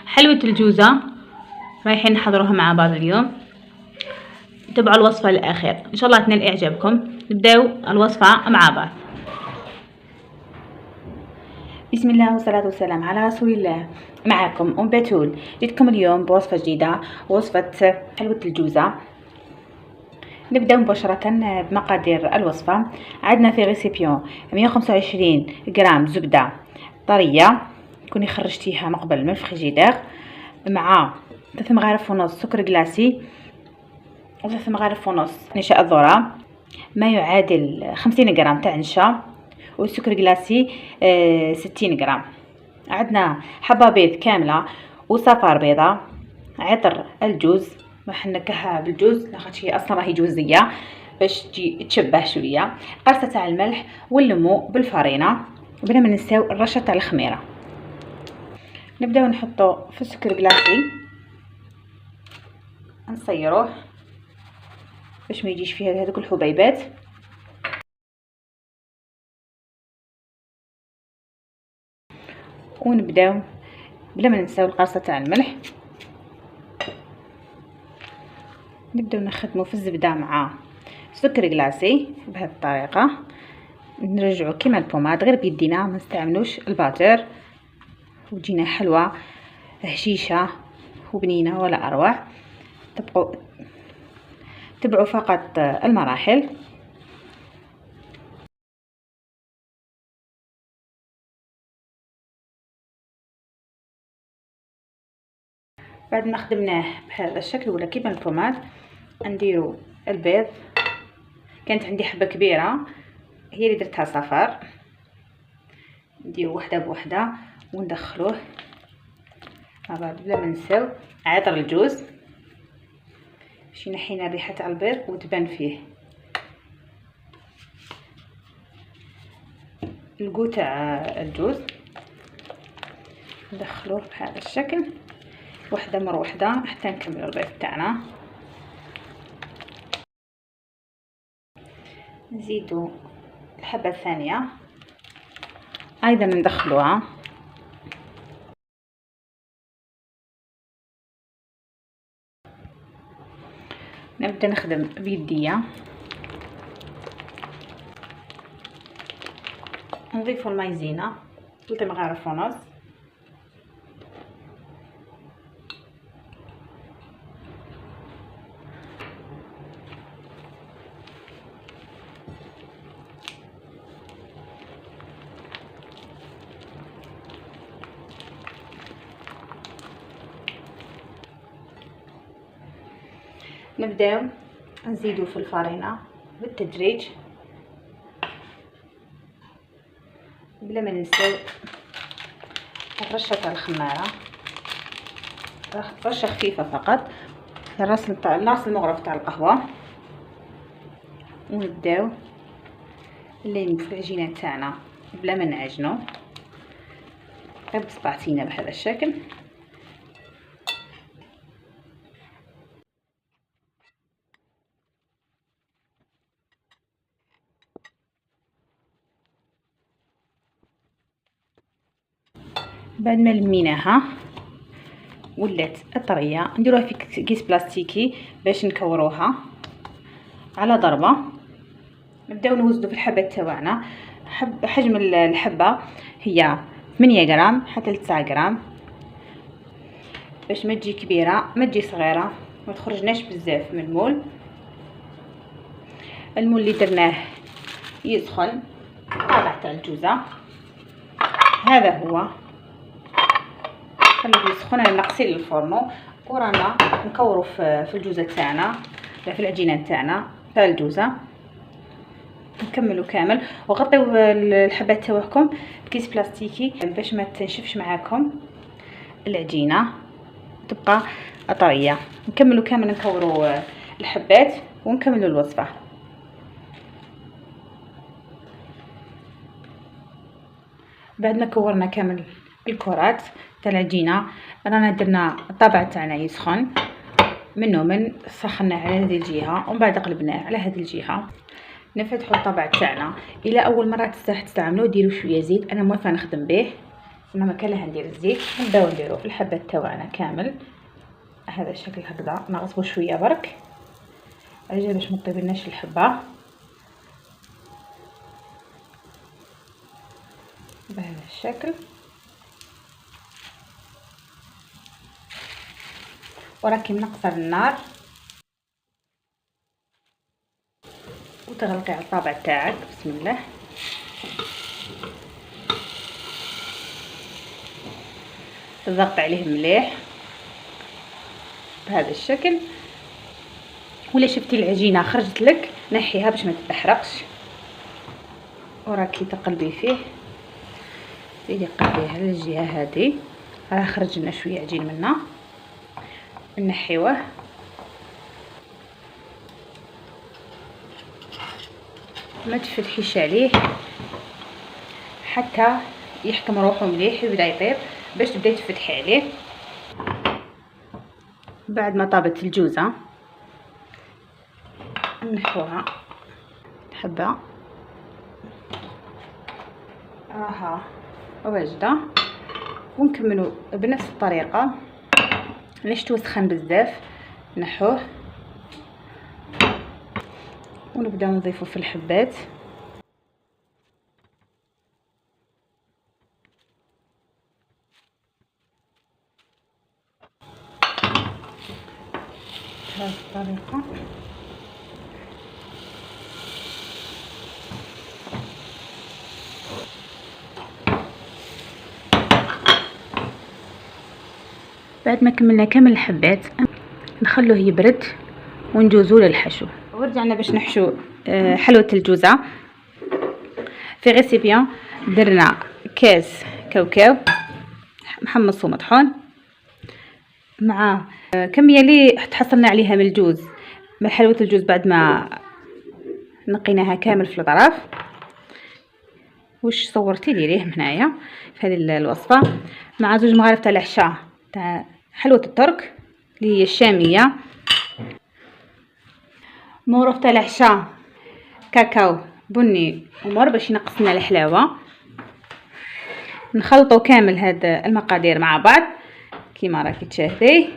حلوة الجوزة رايحين نحضروها مع بعض اليوم. تابعوا الوصفة للآخر إن شاء الله تنال إعجابكم. نبداو الوصفة مع بعض. بسم الله والصلاة والسلام على رسول الله. معكم أم بتول، جيتكم اليوم بوصفة جديدة، وصفة حلوة الجوزة. نبدأ مباشرة بمقادير الوصفة. عندنا في ريسيبيون 125 غرام زبدة طرية كوني خرجتيها مقبل من الفريجيدير، مع 3 مغارف ونص سكر كلاسي و3 مغارف ونص نشاء الذرة، ما يعادل 50 غرام تاع نشا، والسكر كلاسي 60 غرام. عندنا حبة بيض كاملة وصفار بيضة، عطر الجوز راح نكهها بالجوز لاخاطش هي اصلا راهي جوزيه باش تجي تشبه شويه، قرصه تاع الملح والليمون بالفرينه، وبلا ما ننساو الرشه تاع الخميره. نبداو نحطو في السكر كلاسي، نصيروه باش ما يجيش فيها هذوك الحبيبات. ونبداو بلا ما ننساو القرصه تاع الملح. نبداو نخدمو في الزبده مع سكر كلاسي بهذه الطريقه، نرجعو كيما البوماد غير بيدينا، ما نستعملوش الباتر، وتجينا حلوه هشيشه وبنينه ولا اروع. تبعوا فقط المراحل. بعد ما خدمناه بهذا الشكل ولا كيما البوماد، نديرو البيض. كانت عندي حبه كبيره هي اللي درتها صفار، نديرو وحده بوحده وندخلوه مع بعض بلا ما نساو عطر الجوز باش ينحينا الريحه تاع البيض وتبان فيه الكو تاع الجوز. ندخلوه بهذا الشكل وحده مره وحده حتى نكملوا البيض تاعنا. نزيدوا الحبه الثانيه ايضا ندخلوها. نبدا نخدم بيديا، نضيفوا المايزينا 3 مغارف ونص، نبداو نزيدو في الفرينه بالتدريج بلا ما ننساو الرشه تاع الخماره، رشه خفيفه فقط، الراس المغرف تاع القهوه. ونبداو نلينو في العجينه تاعنا بلا ما نعجنو، غير بصبعتينا بهذا الشكل. بعد ما لميناها ولات طريه، نديروها في كيس بلاستيكي باش نكوروها على ضربه. نبداو نوزنوا في الحبات تاعنا. حجم الحبه هي 8 غرام حتى 9 غرام باش ما تجي كبيره ما تجي صغيره، ما تخرجناش بزاف من المول. المول اللي درناه يسخن، الطابع تاع الجوزه هذا هو، خليه يسخن. انا نقصيه للفرن ورانا نكورو في الجوزه تاعنا لا في العجينه تاعنا تاع الجوزه. نكملوا كامل وغطيو الحبات تاعكم بكيس بلاستيكي باش ما تنشفش معاكم العجينه تبقى طريه. نكملوا كامل نكوروا الحبات ونكملوا الوصفه. بعد ما كورنا كامل الكرات تاع العجينه، رانا درنا الطابع تاعنا يسخن من سخنا على هذه الجهه ومن بعد قلبناه على هذه الجهه. نفتحوا الطابع تاعنا. الى اول مره تستعملوه ديروا شويه زيت، انا موالفه نخدم به انما كلها ندير الزيت. نبداو نديرو الحبات تاعنا كامل هذا الشكل هكذا، نغصبو شويه برك اجي باش ما تطيبلناش الحبه بهذا الشكل. وراكي منقصه النار وتغلقي على الطابع تاعك. بسم الله. تضغط عليه مليح بهذا الشكل. ولا شفتي العجينه خرجت لك نحيها باش ما تتحرقش، وراكي تقلبي فيه. زيدي قلبيه على الجهه هذه. راه خرج لنا شويه عجين منها، نحيوه. ما تفتحيش عليه حتى يحكم روحه مليح ويبدا يطيب باش تبداي تفتحي عليه. بعد ما طابت الجوزه نحوها حبه راها واجده، ونكملوا بنفس الطريقه. علاش توسخن بزاف نحوه ونبدا نضيفه في الحبات. بهذه الطريقه. بعد ما كملنا كامل الحبات نخلوه يبرد ونجوزو للحشو. ورجعنا باش نحشو حلوة الجوزة. في غيسيبيون درنا كاس كاوكاو محمص ومطحون مع كمية اللي تحصلنا عليها من الجوز، من حلوة الجوز بعد ما نقيناها كامل في الغراف. وش صورتي لي ليه هنايا في هذه الوصفة، مع زوج مغارف تاع العشاء تاع حلوة الترك اللي هي الشامية، مغرف تاع العشاء كاكاو بني ومر باش ينقص لنا الحلاوة. نخلطوا كامل هاد المقادير مع بعض كيما راكي تشاهدي،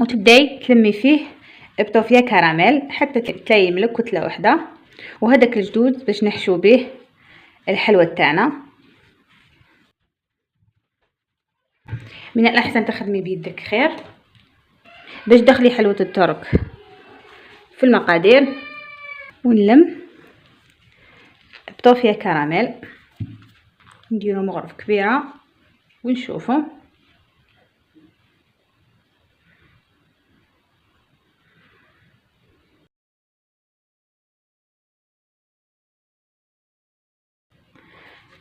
وتبداي تلمي فيه بطوفيه كراميل حتى تلاقي ملك كتله واحده. وهذاك الجدود باش نحشو به الحلوى تاعنا. من الاحسن تخدمي بيدك خير باش تدخلي حلوة الترك في المقادير. ونلم بطوفيه كراميل، نديرو مغرف كبيره ونشوفو.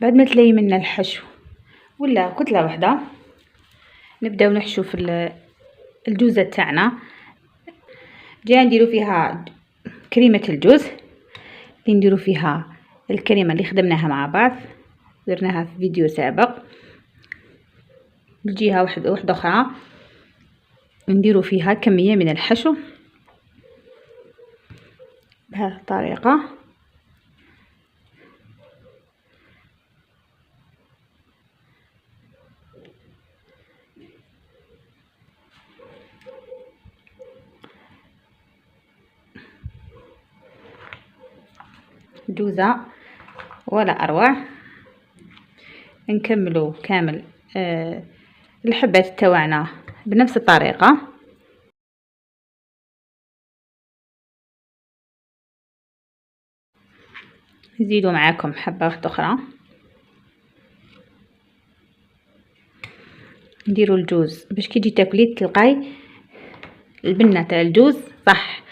بعد ما تلاقي منا الحشو ولا كتله واحده نبداو نحشو في الجوزه تاعنا. جاي نديرو فيها كريمه الجوز اللي نديرو فيها الكريمه اللي خدمناها مع بعض، درناها في فيديو سابق. الجهه واحده اخرى نديرو فيها كميه من الحشو بهذه الطريقه. جوزة ولا اروع. نكملوا كامل الحبات تاعنا بنفس الطريقه. نزيدوا معاكم حبه واحده اخرى. نديروا الجوز باش كي تجي تاكلي تلقاي البنه تاع الجوز صح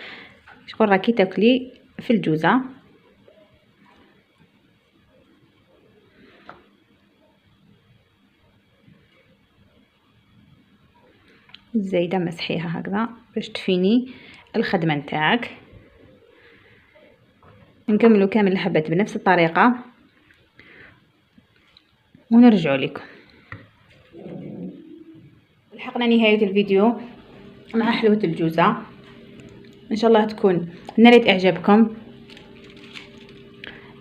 شغل راكي تاكلي في الجوزه. الزايده مسحيها هكذا باش تفيني الخدمه نتاعك. نكملوا كامل الحبات بنفس الطريقه ونرجعوا لكم. لحقنا نهايه الفيديو مع حلوة الجوزة. ان شاء الله تكون نالت اعجابكم.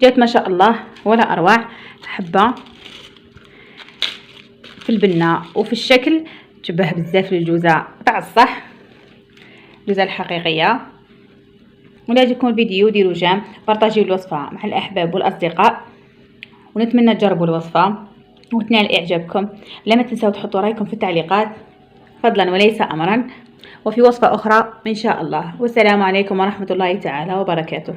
جات ما شاء الله ولا اروع. حبه في البنة وفي الشكل تشبه بزاف للجوزة تاع الصح، الجوزة الحقيقية. ولا يعجبكم الفيديو ديروا جيم، بارطاجيو الوصفة مع الأحباب والأصدقاء، ونتمنى تجربوا الوصفة وتنال إعجابكم. لا تنسوا تحطوا رأيكم في التعليقات فضلا وليس أمرا، وفي وصفة أخرى إن شاء الله. والسلام عليكم ورحمة الله تعالى وبركاته.